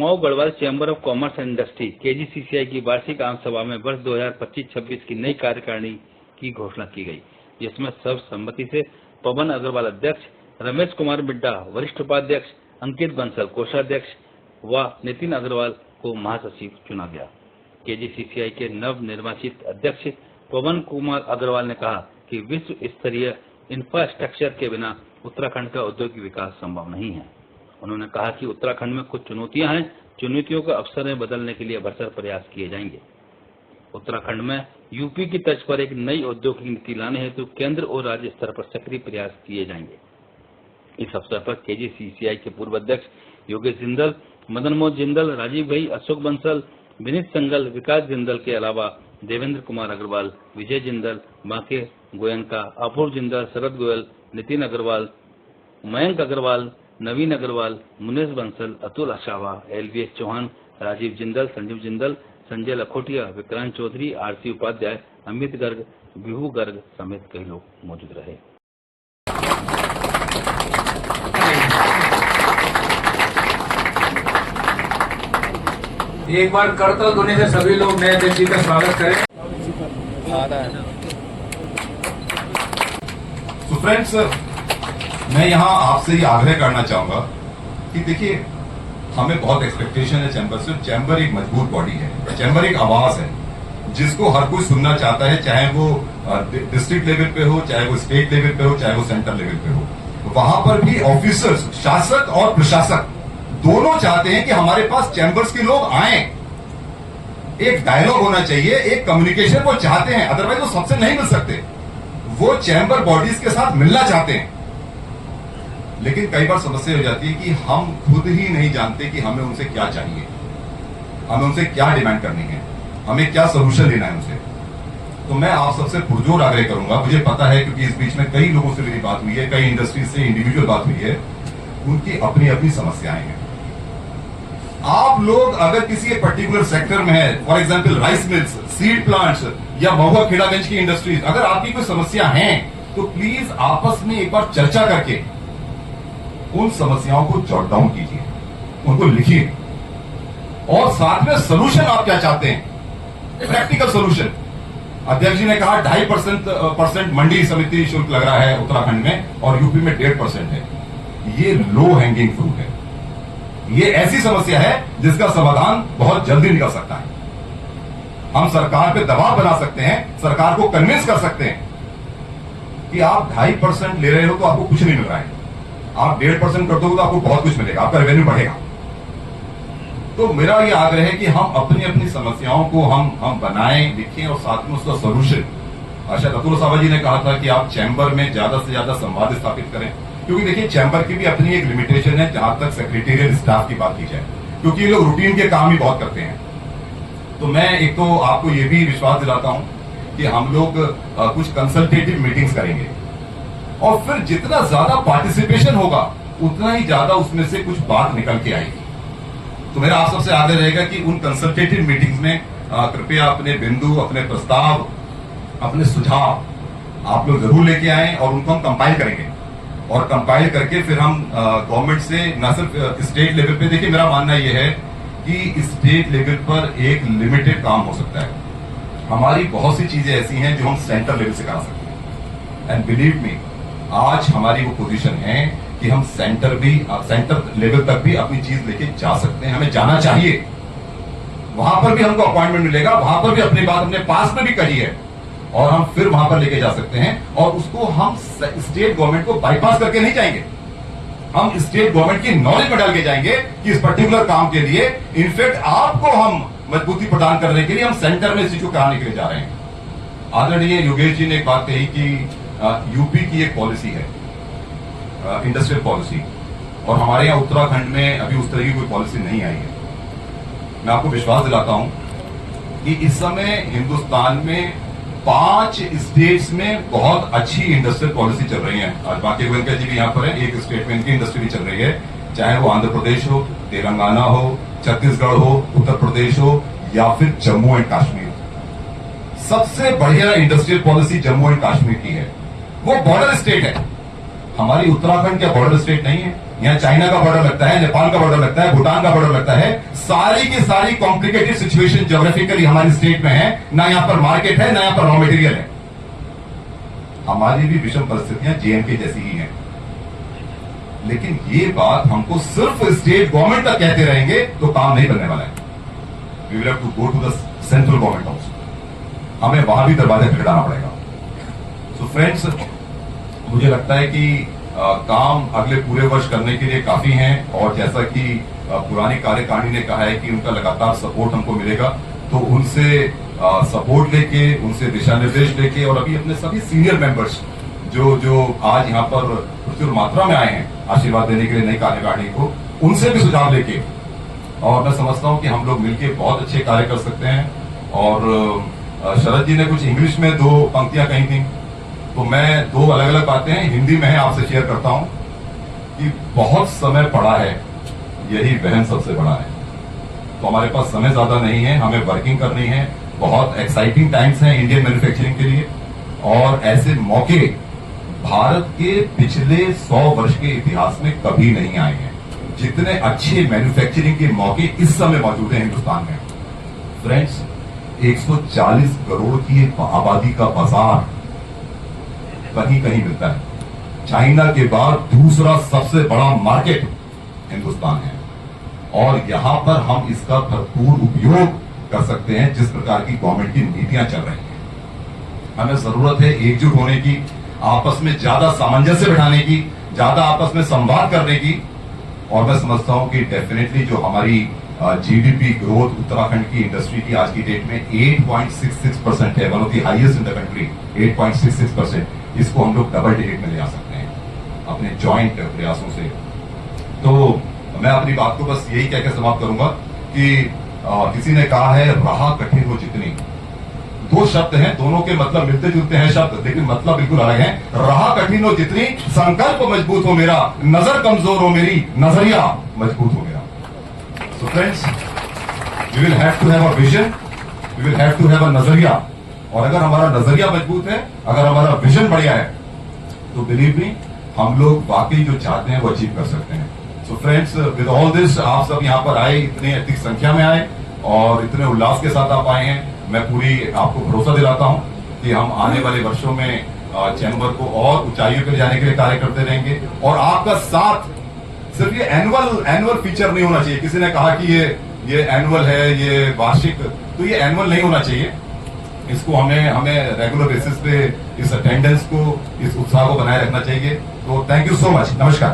Kumaon Garhwal chamber of commerce and industry KGCCI की वार्षिक आम सभा में वर्ष 2025-26 की नई कार्यकारिणी की घोषणा की गई, जिसमें सर्वसम्मति से पवन अग्रवाल अध्यक्ष, रमेश कुमार मिड्डा वरिष्ठ उपाध्यक्ष, अंकित बंसल कोषाध्यक्ष व नितिन अग्रवाल को महासचिव चुना गया। KGCCI के नव निर्वाचित अध्यक्ष पवन कुमार अग्रवाल ने कहा कि विश्व स्तरीय इंफ्रास्ट्रक्चर के बिना उत्तराखंड का औद्योगिक विकास संभव नहीं है। उन्होंने कहा कि उत्तराखंड में कुछ चुनौतियां हैं, चुनौतियों को अवसर में बदलने के लिए भरसक प्रयास किए जाएंगे। उत्तराखंड में यूपी की तर्ज पर एक नई औद्योगिक नीति लाने हेतु केंद्र और राज्य स्तर पर सक्रिय प्रयास किए जाएंगे। इस अवसर पर KGCCI के पूर्व अध्यक्ष योगेश जिंदल, मदन मोहन जिंदल, राजीव भाई, अशोक बंसल, विनीत संगल, विकास जिंदल के अलावा देवेंद्र कुमार अग्रवाल, विजय जिंदल, बांके गोयनका, अपूर्व जिंदल, शरद गोयल, नितिन अग्रवाल, मयंक अग्रवाल, नवीन अग्रवाल, मुनेश बंसल, अतुल अशावा, LVS चौहान, राजीव जिंदल, संजीव जिंदल, संजय लखोटिया, विक्रांत चौधरी, RC उपाध्याय, अमित गर्ग, विभू गर्ग समेत कई लोग मौजूद रहे। एक बार करतल ध्वनि से सभी लोग नए अध्यक्ष जी का स्वागत करें। तो फ्रेंड्स, मैं यहाँ आपसे ये आग्रह करना चाहूंगा कि देखिए, हमें बहुत एक्सपेक्टेशन है चैम्बर से। चैम्बर एक मजबूत बॉडी है, चैम्बर एक आवाज है जिसको हर कोई सुनना चाहता है, चाहे वो डिस्ट्रिक्ट लेवल पे हो, चाहे वो स्टेट लेवल पे हो, चाहे वो सेंट्रल लेवल पे हो। वहां पर भी ऑफिसर्स, शासक और प्रशासक दोनों चाहते हैं कि हमारे पास चैम्बर्स के लोग आए। एक डायलॉग होना चाहिए, एक कम्युनिकेशन वो चाहते हैं, अदरवाइज वो सबसे नहीं मिल सकते। वो चैम्बर बॉडीज के साथ मिलना चाहते हैं, लेकिन कई बार समस्या हो जाती है कि हम खुद ही नहीं जानते कि हमें उनसे क्या चाहिए, हमें उनसे क्या डिमांड करनी है, हमें क्या सोल्यूशन लेना है उनसे। तो मैं आप सबसे पुरजोर आग्रह करूंगा, मुझे पता है क्योंकि इस बीच में कई लोगों से मेरी बात हुई है, कई इंडस्ट्री से इंडिविजुअल बात हुई है, उनकी अपनी अपनी समस्याएं हैं। आप लोग अगर किसी एक पर्टिकुलर सेक्टर में है, for example rice mills, seed plants या महुआ खेड़ागंज की इंडस्ट्रीज, अगर आपकी कोई समस्या है तो प्लीज आपस में एक बार चर्चा करके उन समस्याओं को जॉट डाउन कीजिए, उनको लिखिए और साथ में सोल्यूशन आप क्या चाहते हैं, प्रैक्टिकल सोल्यूशन। अध्यक्ष जी ने कहा 2.5% मंडी समिति शुल्क लग रहा है उत्तराखंड में और यूपी में 1.5% है। ये लो हैंगिंग फ्रूट है, ये ऐसी समस्या है जिसका समाधान बहुत जल्दी निकल सकता है। हम सरकार पे दबाव बना सकते हैं, सरकार को कन्विंस कर सकते हैं कि आप 2.5% ले रहे हो तो आपको कुछ नहीं मिल रहा है, आप 1.5% कर दोगे तो आपको बहुत कुछ मिलेगा, आपका रेवेन्यू बढ़ेगा। तो मेरा ये आग्रह है कि हम अपनी अपनी समस्याओं को हम बनाएं, लिखें और साथ में उसका सोल्यूशन। शायद अतुल सावा जी ने कहा था कि आप चैम्बर में ज्यादा से ज्यादा संवाद स्थापित करें, क्योंकि देखिए चैम्बर की भी अपनी एक लिमिटेशन है जहां तक सेक्रेटेरियल स्टाफ की बात की जाए, क्योंकि ये लोग रूटीन के काम ही बहुत करते हैं। तो मैं एक तो आपको ये भी विश्वास दिलाता हूं कि हम लोग कुछ कंसल्टेटिव मीटिंग्स करेंगे और फिर जितना ज्यादा पार्टिसिपेशन होगा उतना ही ज्यादा उसमें से कुछ बात निकल के आएगी। तो मेरा आप सबसे आग्रह रहेगा कि उन कंसल्टेटिव मीटिंग्स में कृपया अपने बिंदु, अपने प्रस्ताव, अपने सुझाव आप लोग जरूर लेके आए और उनको हम कंपाइल करेंगे और कंपाइल करके फिर हम गवर्नमेंट से न सिर्फ स्टेट लेवल पे, देखिए मेरा मानना यह है कि स्टेट लेवल पर एक लिमिटेड काम हो सकता है। हमारी बहुत सी चीजें ऐसी हैं जो हम सेंटर लेवल से करा सकते हैं एंड बिलीव मी, आज हमारी वो पोजीशन है कि हम सेंटर लेवल तक भी अपनी चीज लेके जा सकते हैं, हमें जाना चाहिए। वहां पर भी हमको अपॉइंटमेंट मिलेगा, वहां पर भी अपनी बात अपने पास में भी कही है और हम फिर वहां पर लेके जा सकते हैं और उसको हम स्टेट गवर्नमेंट को बाईपास करके नहीं जाएंगे, हम स्टेट गवर्नमेंट की नॉलेज में डाल के जाएंगे कि इस पर्टिकुलर काम के लिए इनफैक्ट आपको हम मजबूती प्रदान करने के लिए हम सेंटर में इस चीज को कराने के लिए जा रहे हैं। आदरणीय योगेश जी ने एक बात कही कि यूपी की एक पॉलिसी है, इंडस्ट्रियल पॉलिसी, और हमारे यहाँ उत्तराखंड में अभी उस तरह की कोई पॉलिसी नहीं आई है। मैं आपको विश्वास दिलाता हूं कि इस समय हिंदुस्तान में 5 स्टेट्स में बहुत अच्छी इंडस्ट्रियल पॉलिसी चल रही है। आज बाकी गोयनका जी भी यहाँ पर है, एक स्टेट में इनकी इंडस्ट्री भी चल रही है, चाहे वो आंध्र प्रदेश हो, तेलंगाना हो, छत्तीसगढ़ हो, उत्तर प्रदेश हो या फिर जम्मू एंड कश्मीर। सबसे बढ़िया industrial policy Jammu and Kashmir की है, वो बॉर्डर स्टेट है। हमारी उत्तराखंड क्या बॉर्डर स्टेट नहीं है? यहाँ चाइना का बॉर्डर लगता है, नेपाल का बॉर्डर लगता है, भूटान का बॉर्डर लगता है। सारी की सारी कॉम्प्लिकेटेड सिचुएशन ज्योग्राफिकली हमारी स्टेट में है। ना यहाँ पर मार्केट है, ना यहाँ पर रॉ मटेरियल है। हमारी भी विषम परिस्थितियां जेएनके जैसी ही हैं। लेकिन ये बात हमको सिर्फ स्टेट गवर्नमेंट तक कहते रहेंगे तो काम नहीं बनने वाला है। We will have to go to the central government house. हमें वहां भी दरवाजा खटखटाना पड़ेगा। सो फ्रेंड्स, मुझे लगता है कि काम अगले पूरे वर्ष करने के लिए काफी हैं। और जैसा कि पुरानी कार्यकारिणी ने कहा है कि उनका लगातार सपोर्ट हमको मिलेगा, तो उनसे सपोर्ट लेके, उनसे दिशा निर्देश लेके, और अभी अपने सभी सीनियर मेंबर्स जो आज यहाँ पर प्रचुर मात्रा में आए हैं आशीर्वाद देने के लिए नई कार्यकारिणी को, उनसे भी सुझाव लेके, और मैं समझता हूं कि हम लोग मिलकर बहुत अच्छे कार्य कर सकते हैं। और शरद जी ने कुछ इंग्लिश में 2 पंक्तियां कही थी, तो मैं 2 अलग अलग बातें हैं, हिंदी में है, आपसे शेयर करता हूं कि बहुत समय पड़ा है, यही वहन सबसे बड़ा है। तो हमारे पास समय ज्यादा नहीं है, हमें वर्किंग करनी है। बहुत एक्साइटिंग टाइम्स हैं इंडियन मैन्युफैक्चरिंग के लिए, और ऐसे मौके भारत के पिछले 100 वर्ष के इतिहास में कभी नहीं आए हैं। जितने अच्छे मैन्युफैक्चरिंग के मौके इस समय मौजूद हैं हिंदुस्तान में। फ्रेंड्स, 140 करोड़ की एक आबादी का बाजार कहीं कहीं मिलता है। चाइना के बाद दूसरा सबसे बड़ा मार्केट हिंदुस्तान है, और यहां पर हम इसका भरपूर उपयोग कर सकते हैं जिस प्रकार की गवर्नमेंट की नीतियां चल रही हैं। हमें जरूरत है एकजुट होने की, आपस में ज्यादा सामंजस्य बिठाने की, ज्यादा आपस में संवाद करने की। और मैं समझता हूं कि डेफिनेटली जो हमारी जीडीपी ग्रोथ उत्तराखंड की इंडस्ट्री की आज की डेट में 8.66% है, one of the highest in the country, 8.66%। इसको हम लोग डबल डिजिट में ले आ सकते हैं अपने जॉइंट प्रयासों से। तो मैं अपनी बात को बस यही कहकर समाप्त करूंगा कि किसी ने कहा है राह कठिन हो जितनी। 2 शब्द हैं, दोनों के मतलब मिलते जुलते हैं शब्द, लेकिन मतलब बिल्कुल अलग है। राह कठिन हो जितनी, संकल्प मजबूत हो मेरा, नजर कमजोर हो मेरी, नजरिया मजबूत हो मेरा। So friends, we will have to have a vision, we will have to have a नजरिया। और अगर हमारा नजरिया मजबूत है, अगर हमारा विजन बढ़िया है, तो बिलीव मी, हम लोग वाकई जो चाहते हैं वो अचीव कर सकते हैं। So friends, with all this, आप सब यहाँ पर आए, इतने अधिक संख्या में आए और इतने उल्लास के साथ आप आए हैं। मैं पूरी आपको भरोसा दिलाता हूं कि हम आने वाले वर्षों में चैम्बर को और ऊंचाइयों पर जाने के लिए कार्य करते रहेंगे। और आपका साथ सिर्फ ये एनुअल फीचर नहीं होना चाहिए। किसी ने कहा कि ये एनुअल है, ये वार्षिक, तो ये एनुअल नहीं होना चाहिए। इसको हमें रेगुलर बेसिस पे इस अटेंडेंस को, इस उत्साह को बनाए रखना चाहिए। तो थैंक यू सो मच। नमस्कार।